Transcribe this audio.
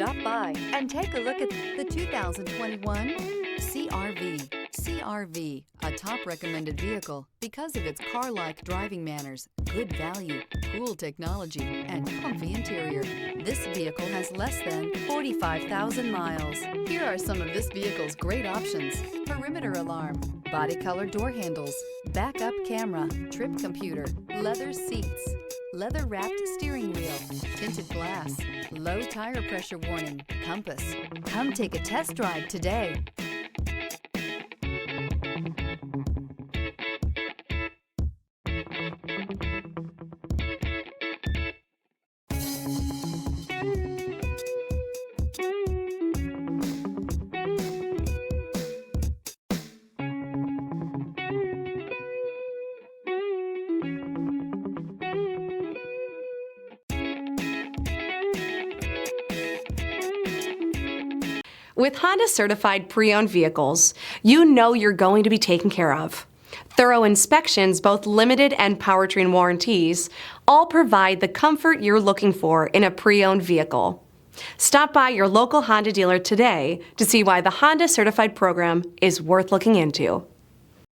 Stop by and take a look at the 2021 CR-V. CR-V, a top recommended vehicle because of its car-like driving manners, good value, cool technology, and comfy interior. This vehicle has less than 45,000 miles. Here are some of this vehicle's great options: perimeter alarm, body color door handles, backup camera, trip computer, leather seats, leather-wrapped steering wheel, tinted glass, low tire pressure warning, compass. Come take a test drive today. With Honda certified pre-owned vehicles, you know you're going to be taken care of. Thorough inspections, both limited and powertrain warranties, all provide the comfort you're looking for in a pre-owned vehicle. Stop by your local Honda dealer today to see why the Honda certified program is worth looking into.